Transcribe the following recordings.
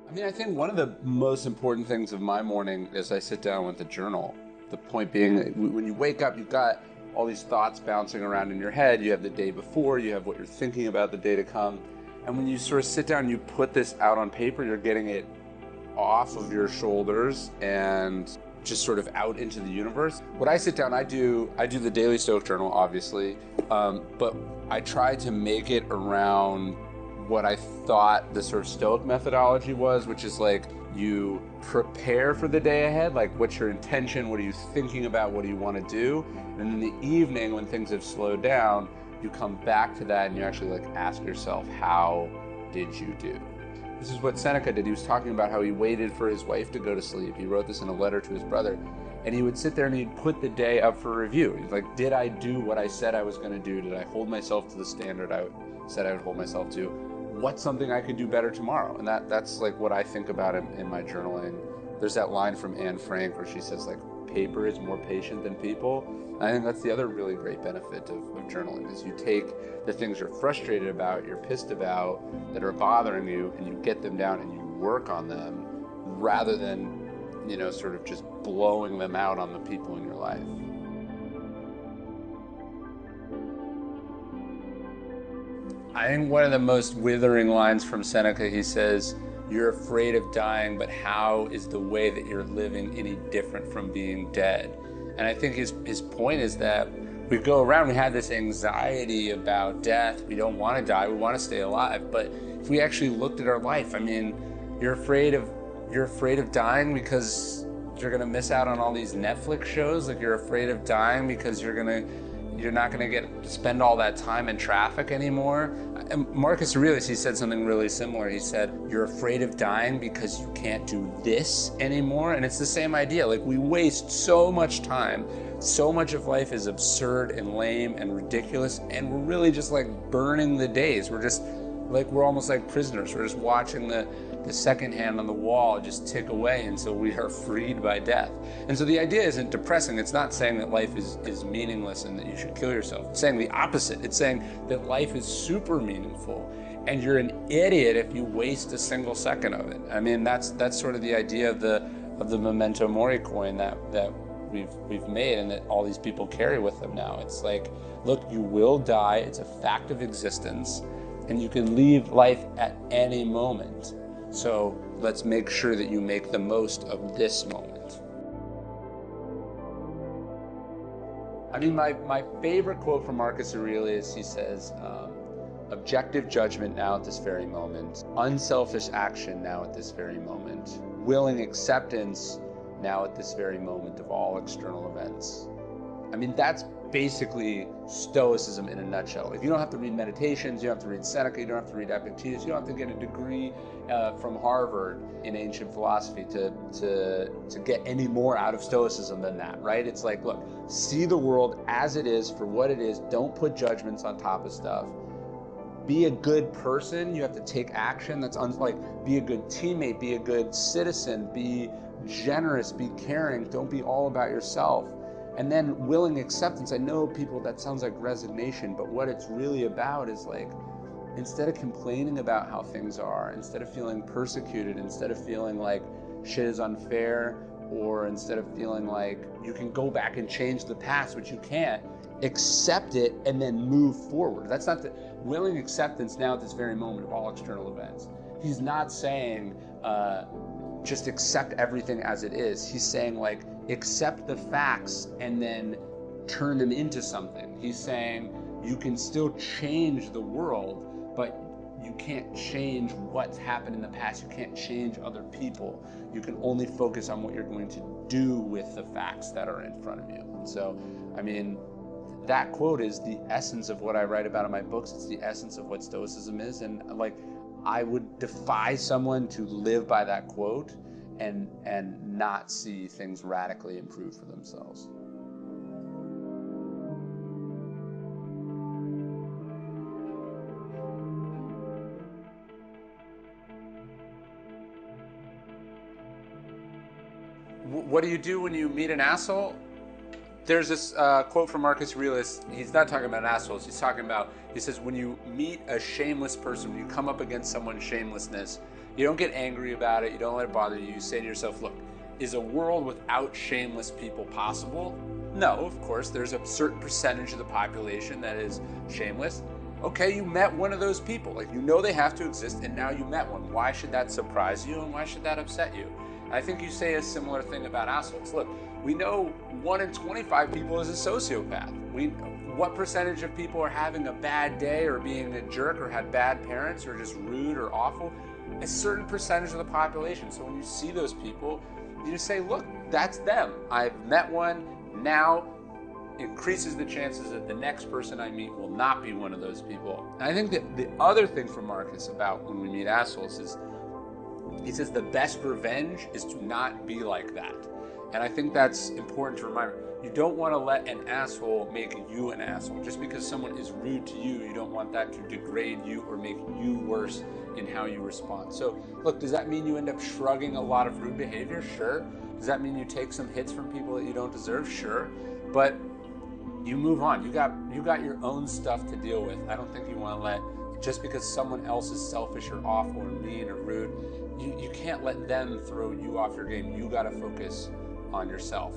I mean, I think one of the most important things of my morning is I sit down with a journal. The point being, when you wake up, you've got all these thoughts bouncing around in your head. You have the day before, you have what you're thinking about the day to come. And when you sort of sit down and you put this out on paper, you're getting it off of your shoulders and just sort of out into the universe. When I sit down, I do the daily Stoic journal, obviously, but I try to make it around what I thought the sort of Stoic methodology was, which is like you prepare for the day ahead, like what's your intention, what are you thinking about, what do you want to do, and in the evening when things have slowed down, you come back to that and you actually like ask yourself, how did you do? This is what Seneca did. He was talking about how he waited for his wife to go to sleep. He wrote this in a letter to his brother. And he would sit there and he'd put the day up for review. He's like, did I do what I said I was going to do? Did I hold myself to the standard I said I would hold myself to? What's something I could do better tomorrow? And that's like what I think about in my journaling. There's that line from Anne Frank where she says like, paper is more patient than people. I think that's the other really great benefit of journaling is you take the things you're frustrated about, you're pissed about, that are bothering you, and you get them down and you work on them rather than, sort of just blowing them out on the people in your life. I think one of the most withering lines from Seneca, he says, you're afraid of dying, but how is the way that you're living any different from being dead? And I think his point is that we go around, we have this anxiety about death. We don't want to die, we want to stay alive. But if we actually looked at our life, I mean, you're afraid of dying because you're gonna miss out on all these Netflix shows. Like you're afraid of dying because you're not going to get to spend all that time in traffic anymore. And Marcus Aurelius, he said something really similar. He said, you're afraid of dying because you can't do this anymore. And it's the same idea. Like we waste so much time. So much of life is absurd and lame and ridiculous. And we're really just like burning the days. We're almost like prisoners. We're just watching the second hand on the wall just tick away until we are freed by death. And so the idea isn't depressing. It's not saying that life is meaningless and that you should kill yourself. It's saying the opposite. It's saying that life is super meaningful and you're an idiot if you waste a single second of it. I mean, that's sort of the idea of the memento mori coin that we've made and that all these people carry with them now. It's like, look, you will die. It's a fact of existence and you can leave life at any moment. So let's make sure that you make the most of this moment. I mean, my favorite quote from Marcus Aurelius, he says, objective judgment now at this very moment, unselfish action now at this very moment, willing acceptance now at this very moment of all external events. I mean, that's basically Stoicism in a nutshell. If you don't have to read Meditations, you don't have to read Seneca, you don't have to read Epictetus, you don't have to get a degree from Harvard in ancient philosophy to get any more out of Stoicism than that, right? It's like, look, see the world as it is for what it is. Don't put judgments on top of stuff. Be a good person. You have to take action. Be a good teammate, be a good citizen, be generous, be caring. Don't be all about yourself. And then willing acceptance. I know people, that sounds like resignation, but what it's really about is like, instead of complaining about how things are, instead of feeling persecuted, instead of feeling like shit is unfair, or instead of feeling like you can go back and change the past, which you can't, accept it and then move forward. That's not the willing acceptance now at this very moment of all external events. He's not saying just accept everything as it is. He's saying like, accept the facts and then turn them into something. He's saying you can still change the world, but you can't change what's happened in the past. You can't change other people. You can only focus on what you're going to do with the facts that are in front of you. And so, I mean, that quote is the essence of what I write about in my books. It's the essence of what Stoicism is. And like, I would defy someone to live by that quote and not see things radically improve for themselves. What do you do when you meet an asshole? There's this quote from Marcus Aurelius. He's not talking about assholes. He's talking about, he says, when you meet a shameless person, when you come up against someone's shamelessness, you don't get angry about it. You don't let it bother you. You say to yourself, look, is a world without shameless people possible? No, of course. There's a certain percentage of the population that is shameless. Okay, you met one of those people. Like, you know they have to exist, and now you met one. Why should that surprise you, and why should that upset you? And I think you say a similar thing about assholes. Look, we know 1 in 25 people is a sociopath. What percentage of people are having a bad day or being a jerk or had bad parents or just rude or awful? A certain percentage of the population. So when you see those people, you just say, look, that's them. I've met one. Now increases the chances that the next person I meet will not be one of those people. And I think that the other thing from Marcus about when we meet assholes is, he says the best revenge is to not be like that. And I think that's important to remember. You don't want to let an asshole make you an asshole. Just because someone is rude to you, you don't want that to degrade you or make you worse in how you respond. So look, does that mean you end up shrugging a lot of rude behavior? Sure. Does that mean you take some hits from people that you don't deserve? Sure. But you move on. You got your own stuff to deal with. I don't think you want to let, just because someone else is selfish or awful or mean or rude, you can't let them throw you off your game. You got to focus on yourself.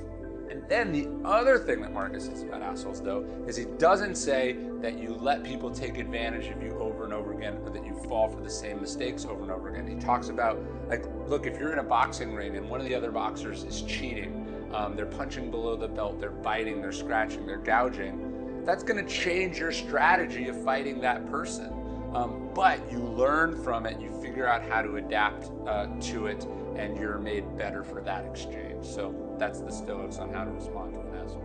And then the other thing that Marcus says about assholes, though, is he doesn't say that you let people take advantage of you over and over again, or that you fall for the same mistakes over and over again. He talks about, like, look, if you're in a boxing ring and one of the other boxers is cheating, they're punching below the belt, they're biting, they're scratching, they're gouging, that's going to change your strategy of fighting that person. But you learn from it, you figure out how to adapt to it, and you're made better for that exchange. So that's the Stoics on how to respond to an asshole.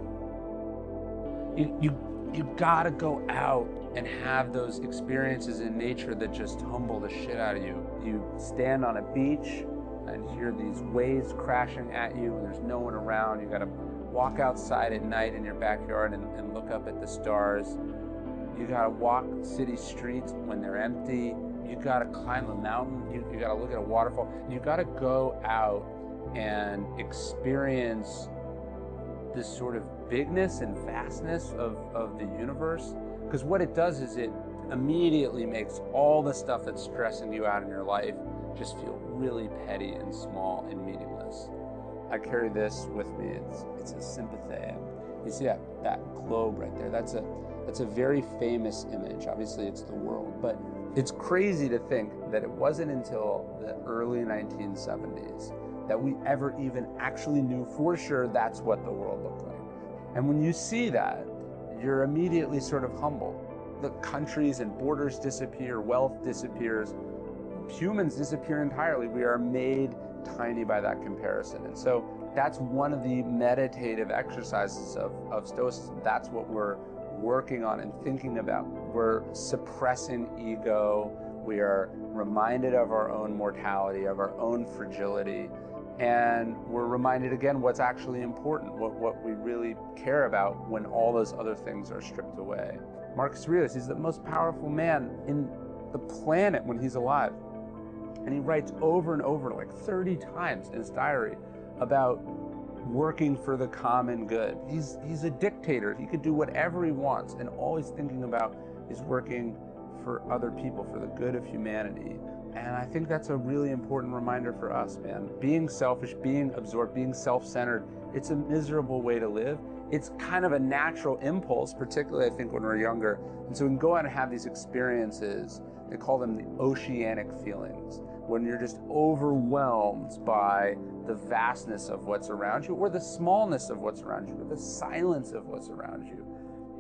You gotta go out and have those experiences in nature that just humble the shit out of you. You stand on a beach and hear these waves crashing at you, and there's no one around. You gotta walk outside at night in your backyard and look up at the stars. You gotta walk city streets when they're empty. You gotta climb a mountain. You gotta look at a waterfall. You gotta go out and experience this sort of bigness and vastness of the universe. Because what it does is it immediately makes all the stuff that's stressing you out in your life just feel really petty and small and meaningless. I carry this with me. It's a sympathy. You see that globe right there? That's a very famous image. Obviously, it's the world, but it's crazy to think that it wasn't until the early 1970s that we ever even actually knew for sure that's what the world looked like. And when you see that, you're immediately sort of humbled. The countries and borders disappear, wealth disappears, humans disappear entirely. We are made tiny by that comparison. And so that's one of the meditative exercises of Stoicism. That's what we're working on and thinking about. We're suppressing ego. We are reminded of our own mortality, of our own fragility. And we're reminded again what's actually important, what we really care about when all those other things are stripped away. Marcus Aurelius, he's the most powerful man in the planet when he's alive. And he writes over and over, like 30 times in his diary, about working for the common good. He's a dictator. He could do whatever he wants, and all he's thinking about is working for other people, for the good of humanity. And I think that's a really important reminder for us, man. Being selfish, being absorbed, being self-centered, it's a miserable way to live. It's kind of a natural impulse, particularly I think when we're younger. And so we can go out and have these experiences. They call them the oceanic feelings, when you're just overwhelmed by the vastness of what's around you, or the smallness of what's around you, or the silence of what's around you.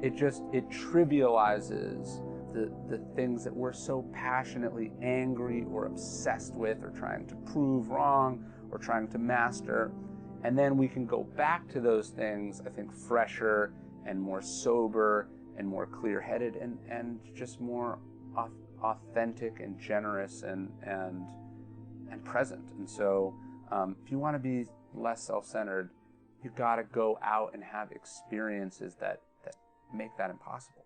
It trivializes the things that we're so passionately angry or obsessed with, or trying to prove wrong, or trying to master. And then we can go back to those things, I think, fresher and more sober and more clear-headed and just more authentic and generous and present. And so if you want to be less self-centered, you got to go out and have experiences that make that impossible.